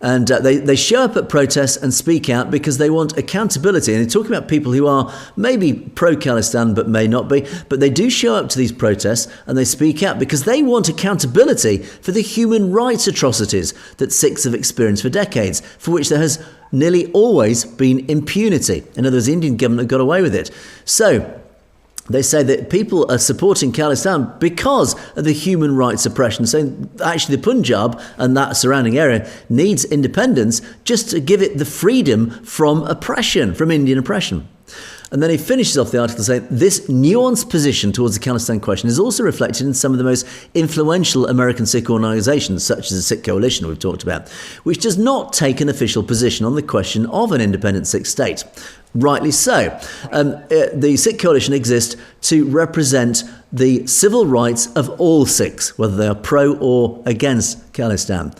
And they show up at protests and speak out because they want accountability. And they're talking about people who are maybe pro-Khalistan but may not be. But they do show up to these protests and they speak out because they want accountability for the human rights atrocities that Sikhs have experienced for decades, for which there has nearly always been impunity. In other words, the Indian government got away with it. So they say that people are supporting Khalistan because of the human rights oppression, saying actually the Punjab and that surrounding area needs independence just to give it the freedom from oppression, from Indian oppression. And then he finishes off the article saying, this nuanced position towards the Khalistan question is also reflected in some of the most influential American Sikh organisations, such as the Sikh Coalition we've talked about, which does not take an official position on the question of an independent Sikh state. Rightly so. The Sikh Coalition exists to represent the civil rights of all Sikhs, whether they are pro or against Khalistan.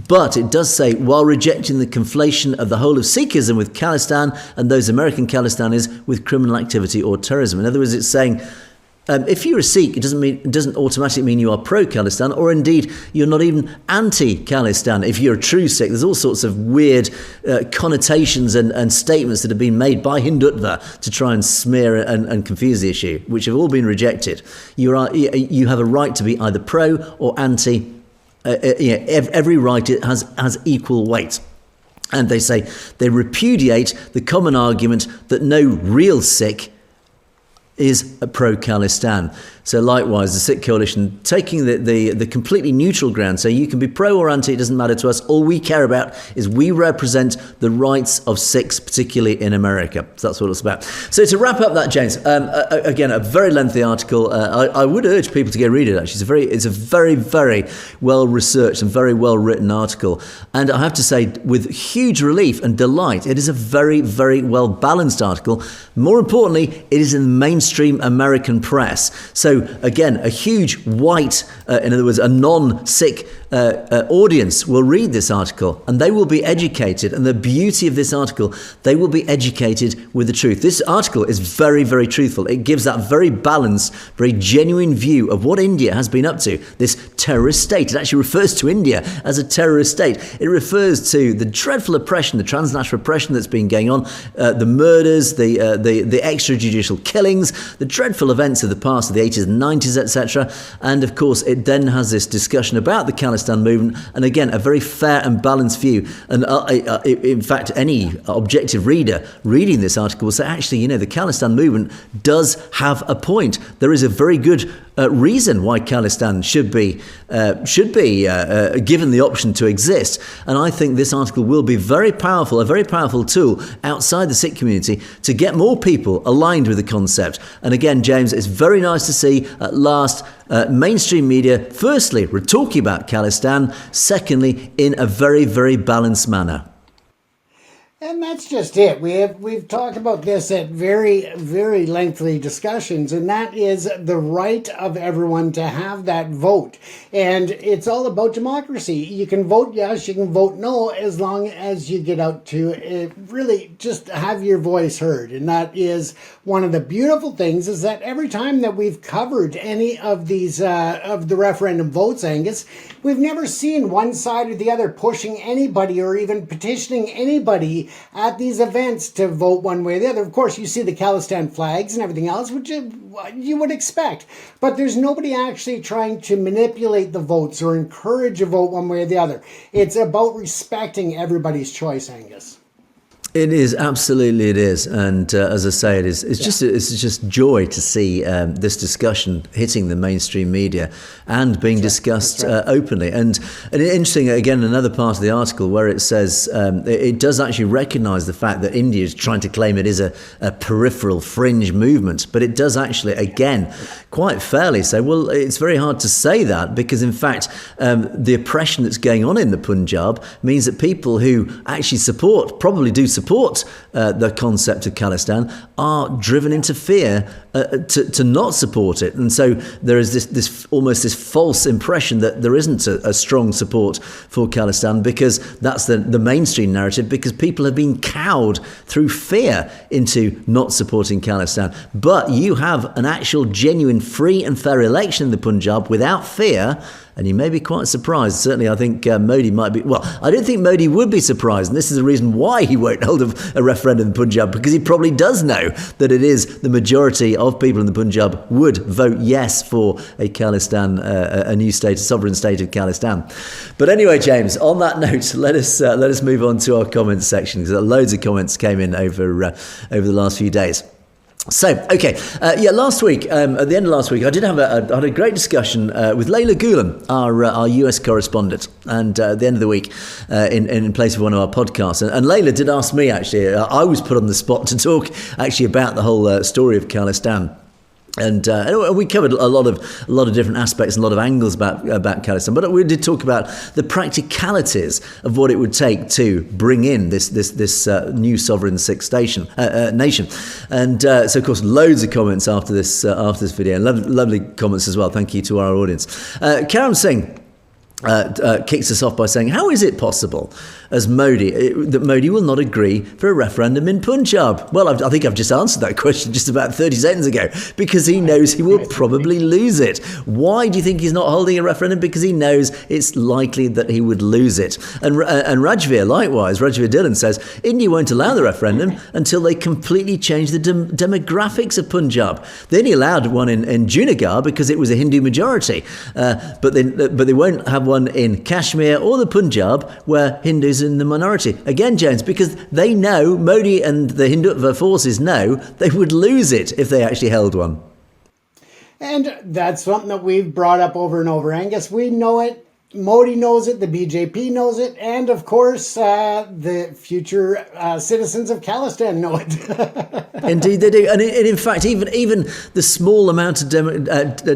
But it does say, while rejecting the conflation of the whole of Sikhism with Khalistan and those American Khalistanis with criminal activity or terrorism. In other words, it's saying, if you're a Sikh, it doesn't automatically mean you are pro-Khalistan, or indeed you're not even anti-Khalistan. If you're a true Sikh, there's all sorts of weird connotations and statements that have been made by Hindutva to try and smear and confuse the issue, which have all been rejected. You have a right to be either pro or anti. Every right has equal weight. And they say they repudiate the common argument that no real Sikh is a pro-Khalistan. So likewise, the Sikh coalition taking the completely neutral ground, saying you can be pro or anti, it doesn't matter to us. All we care about is we represent the rights of Sikhs, particularly in America. So that's what it's about. So to wrap up that, James, again, a very lengthy article. I would urge people to go read it, actually. It's a very, very well-researched and very well-written article. And I have to say, with huge relief and delight, it is a very, very well-balanced article. More importantly, it is in the mainstream American press. So again, a huge white, in other words, a non-Sikh audience will read this article and they will be educated. And the beauty of this article, they will be educated with the truth. This article is very, very truthful. It gives that very balanced, very genuine view of what India has been up to, this terrorist state. It actually refers to India as a terrorist state. It refers to the dreadful oppression, the transnational oppression that's been going on, the murders, the extrajudicial killings, the dreadful events of the past, of the 80s and 90s, etc. And of course, it then has this discussion about the Khalistan movement, and again, a very fair and balanced view. And in fact, any objective reader reading this article will say, actually, the Khalistan movement does have a point. There is a very good reason why Khalistan should be given the option to exist. And I think this article will be very powerful, a very powerful tool outside the Sikh community to get more people aligned with the concept. And again, James, it's very nice to see at last mainstream media, firstly, we're talking about Khalistan, secondly, in a very, very balanced manner. And that's just it. We've talked about this at very, very lengthy discussions, and that is the right of everyone to have that vote. And it's all about democracy. You can vote yes, you can vote no, as long as you get out to really just have your voice heard. And that is one of the beautiful things, is that every time that we've covered any of these of the referendum votes, Angus, we've never seen one side or the other pushing anybody or even petitioning anybody at these events to vote one way or the other. Of course, you see the Khalistan flags and everything else, which you would expect. But there's nobody actually trying to manipulate the votes or encourage a vote one way or the other. It's about respecting everybody's choice, Angus. It is, absolutely it is. And as I say, it's just joy to see this discussion hitting the mainstream media and being discussed openly. And interesting, again, another part of the article where it says it does actually recognise the fact that India is trying to claim it is a peripheral fringe movement, but it does actually, again, quite fairly say, well, it's very hard to say that because, in fact, the oppression that's going on in the Punjab means that people who actually probably do support the concept of Khalistan are driven into fear to not support it. And so there is this almost this false impression that there isn't a strong support for Khalistan because that's the mainstream narrative, because people have been cowed through fear into not supporting Khalistan. But you have an actual genuine free and fair election in the Punjab without fear, and you may be quite surprised. Certainly, I think Modi might be. Well, I don't think Modi would be surprised. And this is the reason why he won't hold a referendum in Punjab, because he probably does know that it is the majority of people in the Punjab would vote yes for a Khalistan, a new state, a sovereign state of Khalistan. But anyway, James, on that note, let us move on to our comments section, because loads of comments came in over the last few days. So, okay, last week, at the end of last week, I had a great discussion with Layla Gulen, our US correspondent, and at the end of the week, in place of one of our podcasts. And Layla did ask me, actually, I was put on the spot to talk, actually, about the whole story of Khalistan. And we covered a lot of different aspects and a lot of angles about Khalistan, but we did talk about the practicalities of what it would take to bring in this new sovereign Sikh nation. And so, of course, loads of comments after this video, and lovely comments as well. Thank you to our audience. Karam Singh kicks us off by saying, how is it possible that Modi will not agree for a referendum in Punjab? Well, I think I've just answered that question just about 30 seconds ago, because he knows he will probably lose it. Why do you think he's not holding a referendum? Because he knows it's likely that he would lose it. And Rajveer Dillon says, India won't allow the referendum until they completely change the demographics of Punjab. They only allowed one in Junagadh because it was a Hindu majority, but they won't have one in Kashmir or the Punjab, where Hindus are in the minority. Again, James, because they know, Modi and the Hindu forces know, they would lose it if they actually held one. And that's something that we've brought up over and over, Angus. We know it. Modi knows it, the BJP knows it, and of course, the future citizens of Khalistan know it. Indeed, they do. And in fact, even the small amount of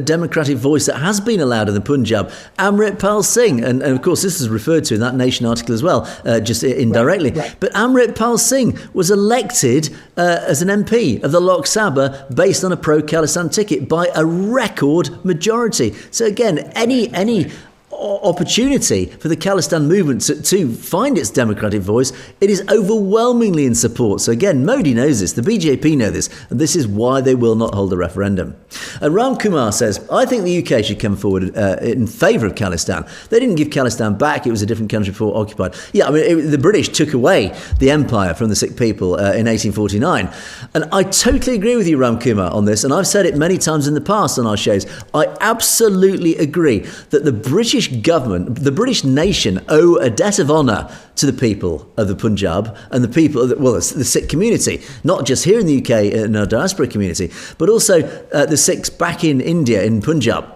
democratic voice that has been allowed in the Punjab, Amritpal Singh, and of course, this is referred to in that Nation article as well, just indirectly. Right. But Amritpal Singh was elected as an MP of the Lok Sabha based on a pro-Khalistan ticket by a record majority. So again, any opportunity for the Khalistan movement to find its democratic voice, it is overwhelmingly in support. So again, Modi knows this, the BJP know this, and this is why they will not hold a referendum. And Ram Kumar says, I think the UK should come forward in favour of Khalistan. They didn't give Khalistan back, it was a different country before occupied. Yeah, I mean, the British took away the empire from the Sikh people in 1849. And I totally agree with you, Ram Kumar, on this, and I've said it many times in the past on our shows. I absolutely agree that the British government, the British nation, owe a debt of honour to the people of the Punjab and the people of the Sikh community, not just here in the UK in our diaspora community, but also the Sikhs back in India, in Punjab.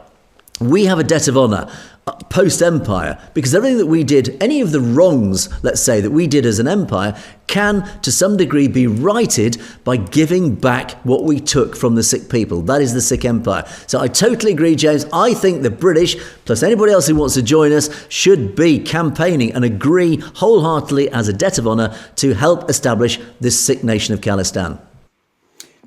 We have a debt of honour post-empire, because everything that we did, any of the wrongs, let's say, that we did as an empire, can to some degree be righted by giving back what we took from the Sikh people. That is the Sikh empire. So I totally agree, James. I think the British, plus anybody else who wants to join us, should be campaigning and agree wholeheartedly as a debt of honour to help establish this Sikh nation of Khalistan.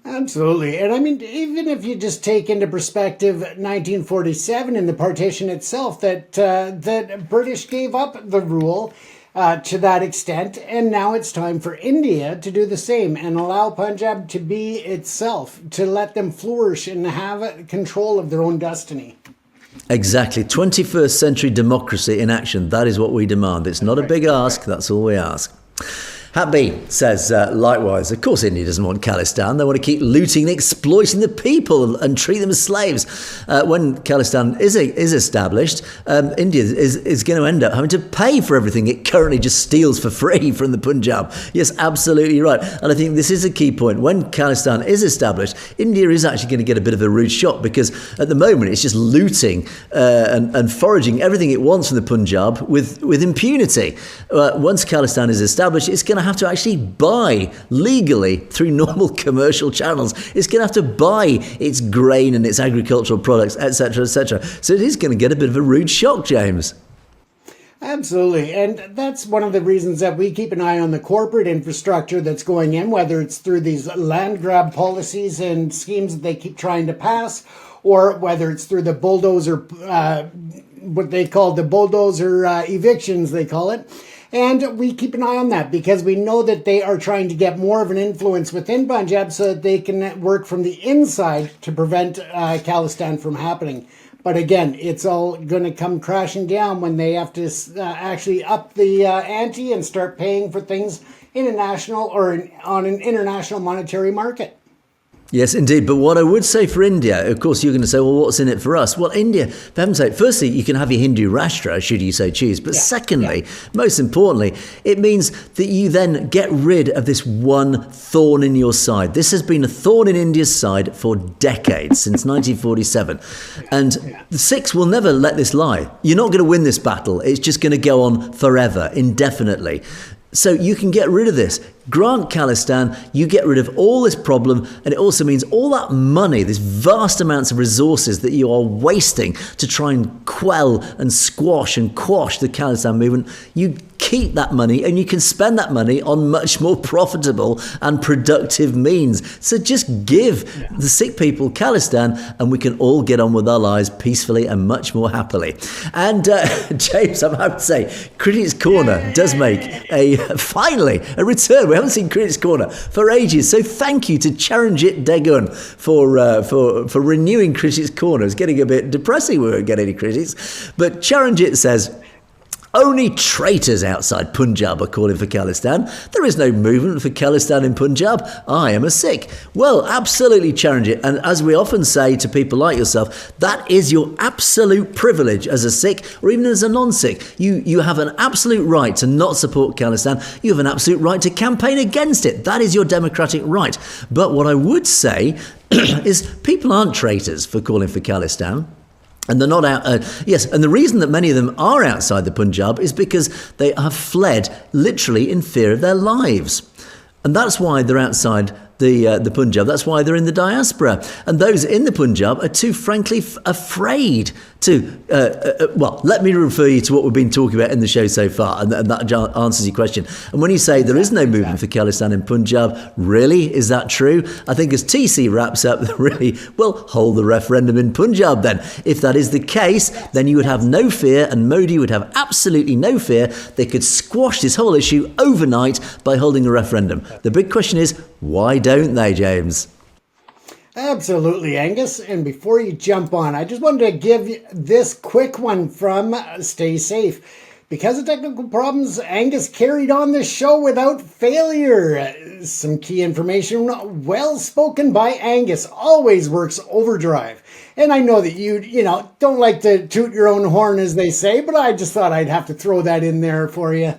Absolutely. And I mean, even if you just take into perspective 1947 and the partition itself, that British gave up the rule to that extent, and now it's time for India to do the same and allow Punjab to be itself, to let them flourish and have control of their own destiny. Exactly. 21st century democracy in action. That is what we demand. It's not a big ask. That's all we ask. Hat B says, likewise, of course India doesn't want Khalistan. They want to keep looting and exploiting the people and treat them as slaves. When Khalistan is established, India is going to end up having to pay for everything it currently just steals for free from the Punjab. Yes, absolutely right. And I think this is a key point. When Khalistan is established, India is actually going to get a bit of a rude shock, because at the moment it's just looting and foraging everything it wants from the Punjab with impunity. Once Khalistan is established, it's going to have to actually buy legally through normal commercial channels. It's going to have to buy its grain and its agricultural products, etc., etc. So it is going to get a bit of a rude shock, James. Absolutely. And that's one of the reasons that we keep an eye on the corporate infrastructure that's going in, whether it's through these land grab policies and schemes that they keep trying to pass, or whether it's through the bulldozer, what they call the bulldozer evictions, they call it. And we keep an eye on that because we know that they are trying to get more of an influence within Punjab so that they can work from the inside to prevent Khalistan from happening. But again, it's all going to come crashing down when they have to actually up the ante and start paying for things international or on an international monetary market. Yes, indeed. But what I would say for India, of course, you're going to say, well, what's in it for us? Well, India, for heaven's sake, firstly, you can have your Hindu Rashtra, should you so choose. But secondly, most importantly, it means that you then get rid of this one thorn in your side. This has been a thorn in India's side for decades, since 1947. And the Sikhs will never let this lie. You're not going to win this battle. It's just going to go on forever, indefinitely. So you can get rid of this. Grant Khalistan, you get rid of all this problem, and it also means all that money, these vast amounts of resources that you are wasting to try and quell and squash and quash the Khalistan movement, you keep that money and you can spend that money on much more profitable and productive means. So just give the Sikh people Khalistan and we can all get on with our lives peacefully and much more happily. And James, I'm happy to say, Critics Corner does make finally a return. We haven't seen Critics Corner for ages. So thank you to Charanjit Degun for renewing Critics Corner. It's getting a bit depressing we won't get any critics. But Charanjit says, Only traitors outside Punjab are calling for Khalistan. There is no movement for Khalistan in Punjab. I am a Sikh. Well, absolutely challenge it. And as we often say to people like yourself, that is your absolute privilege as a Sikh or even as a non-Sikh. You have an absolute right to not support Khalistan. You have an absolute right to campaign against it. That is your democratic right. But what I would say is people aren't traitors for calling for Khalistan. And they're not out. Yes, and the reason that many of them are outside the Punjab is because they have fled literally in fear of their lives. And that's why they're outside the Punjab. That's why they're in the diaspora. And those in the Punjab are too frankly afraid to, well, let me refer you to what we've been talking about in the show so far, and that answers your question. And when you say there is no movement for Khalistan in Punjab, really, is that true? I think as TC wraps up, really, well, hold the referendum in Punjab then. If that is the case, then you would have no fear, and Modi would have absolutely no fear. They could squash this whole issue overnight by holding a referendum. The big question is, why don't they, James? Absolutely, Angus. And before you jump on, I just wanted to give this quick one from Stay Safe. Because of technical problems, Angus carried on the show without failure. Some key information, well spoken by Angus, always works overdrive. And I know that you don't like to toot your own horn, as they say, but I just thought I'd have to throw that in there for you.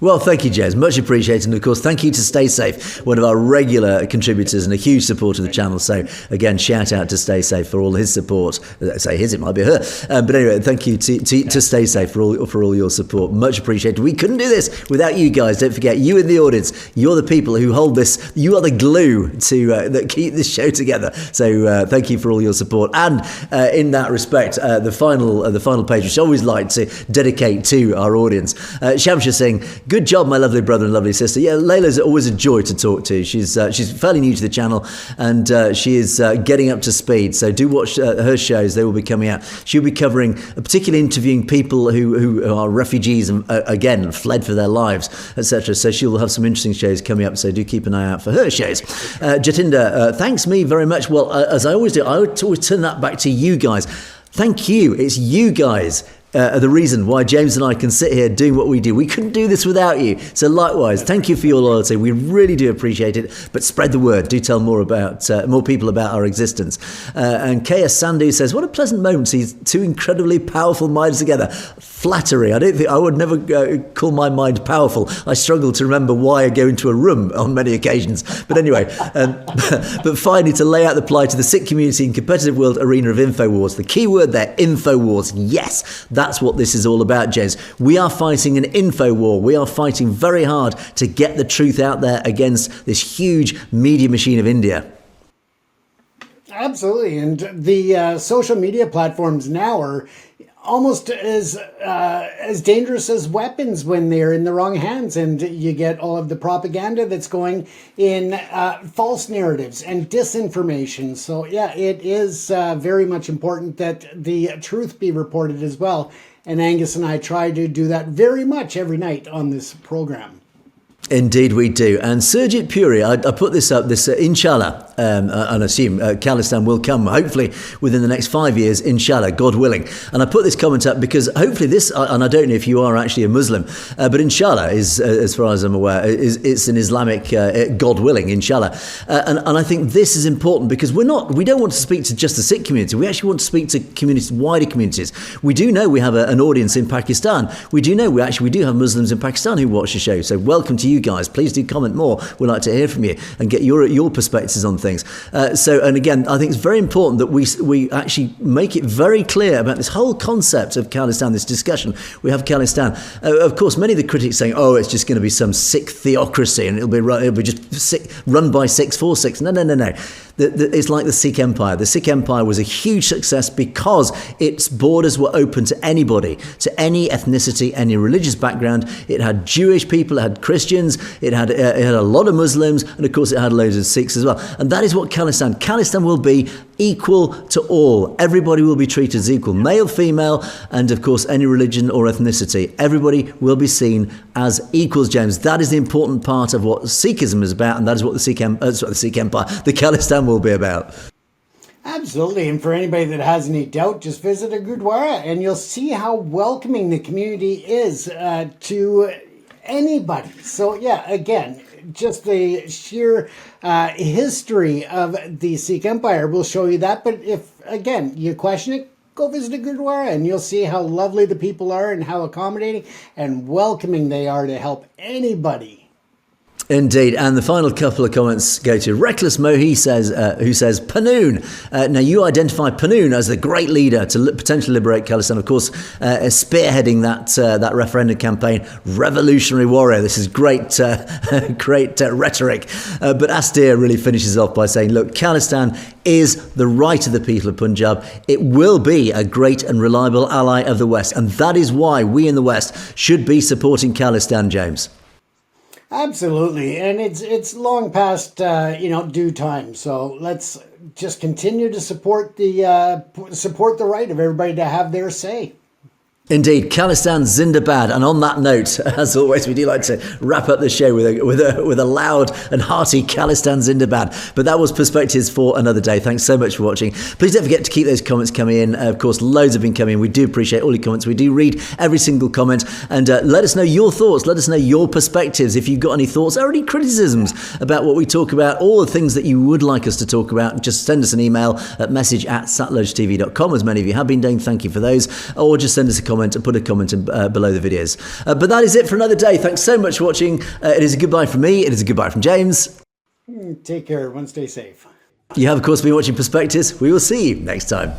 Well, thank you, James. Much appreciated. And of course, thank you to Stay Safe, one of our regular contributors and a huge supporter of the channel. So again, shout out to Stay Safe for all his support. I say his, it might be her. But anyway, thank you to Stay Safe for all your support. Much appreciated. We couldn't do this without you guys. Don't forget, you in the audience, you're the people who hold this. You are the glue that keep this show together. So thank you for all your support. And in that respect, the final page, which I always like to dedicate to our audience, Shamsha Singh. Good job, my lovely brother and lovely sister. Yeah, Layla's always a joy to talk to. She's fairly new to the channel, and she is getting up to speed. So do watch her shows. They will be coming out. She'll be covering, particularly interviewing people who are refugees and, again, fled for their lives, etc. So she'll have some interesting shows coming up. So do keep an eye out for her shows. Jatinda, thanks me very much. Well, as I always do, I would always turn that back to you guys. Thank you. It's you guys. The reason why James and I can sit here doing what we do. We couldn't do this without you. So likewise, thank you for your loyalty. We really do appreciate it. But spread the word. Do tell more people about our existence. And K.S. Sandhu says, what a pleasant moment to see two incredibly powerful minds together. Flattery. I would never call my mind powerful. I struggle to remember why I go into a room on many occasions. But anyway, but finally, to lay out the plight to the Sikh community in competitive world arena of InfoWars. The key word there, InfoWars. Yes. That's what this is all about, James. We are fighting an info war. We are fighting very hard to get the truth out there against this huge media machine of India. Absolutely. And the social media platforms now are almost as dangerous as weapons when they're in the wrong hands, and you get all of the propaganda that's going in, false narratives and disinformation. So yeah, it is very much important that the truth be reported as well. And Angus and I try to do that very much every night on this program. Indeed we do. And Surjit Puri, I put this up, inshallah, and assume Khalistan will come, hopefully, within the next 5 years, inshallah, God willing. And I put this comment up because hopefully this, and I don't know if you are actually a Muslim, but inshallah is, as far as I'm aware, it's an Islamic, God willing, inshallah. And I think this is important because we don't want to speak to just the Sikh community. We actually want to speak to communities, wider communities. We do know we have an audience in Pakistan. We do know we do have Muslims in Pakistan who watch the show. So welcome to you guys. Please do comment more. We'd like to hear from you and get your perspectives on things. And again, I think it's very important that we actually make it very clear about this whole concept of Khalistan, this discussion. We have Khalistan. Of course, many of the critics saying, oh, it's just going to be some Sikh theocracy and it'll be just run by Sikhs for Sikhs. No. It's like the Sikh Empire. The Sikh Empire was a huge success because its borders were open to anybody, to any ethnicity, any religious background. It had Jewish people, it had Christians, it had a lot of Muslims, and of course it had loads of Sikhs as well. And that is what Khalistan will be, equal to all. Everybody will be treated as equal, male, female, and of course any religion or ethnicity. Everybody will be seen as equals, James. That is the important part of what Sikhism is about, and that is what the Sikh Empire, the Khalistan will be about. Absolutely. And for anybody that has any doubt, just visit a Gurdwara and you'll see how welcoming the community is to anybody. So, yeah, again, just the sheer history of the Sikh Empire will show you that. But if, again, you question it, go visit a Gurdwara and you'll see how lovely the people are and how accommodating and welcoming they are to help anybody. Indeed, and the final couple of comments go to Reckless Mohi, who says, Panoon. Now, you identify Panoon as the great leader to potentially liberate Khalistan, of course, spearheading that referendum campaign, revolutionary warrior. This is great rhetoric. But Astir really finishes off by saying, look, Khalistan is the right of the people of Punjab. It will be a great and reliable ally of the West, and that is why we in the West should be supporting Khalistan, James. Absolutely, and it's long past due time. So let's just continue to support the right of everybody to have their say. Indeed, Khalistan Zindabad. And on that note, as always, we do like to wrap up the show with a loud and hearty Khalistan Zindabad. But that was Perspectives for another day. Thanks so much for watching. Please don't forget to keep those comments coming in. Of course, loads have been coming in. We do appreciate all your comments. We do read every single comment. And let us know your thoughts. Let us know your perspectives. If you've got any thoughts or any criticisms about what we talk about, all the things that you would like us to talk about, just send us an email at message@satlogetv.com, as many of you have been doing. Thank you for those. Or just send us a comment and put a comment below the videos. But that is it for another day. Thanks so much for watching. It is a goodbye from me. It is a goodbye from James. Take care. Everyone stay safe. You have, of course, been watching Perspectives. We will see you next time.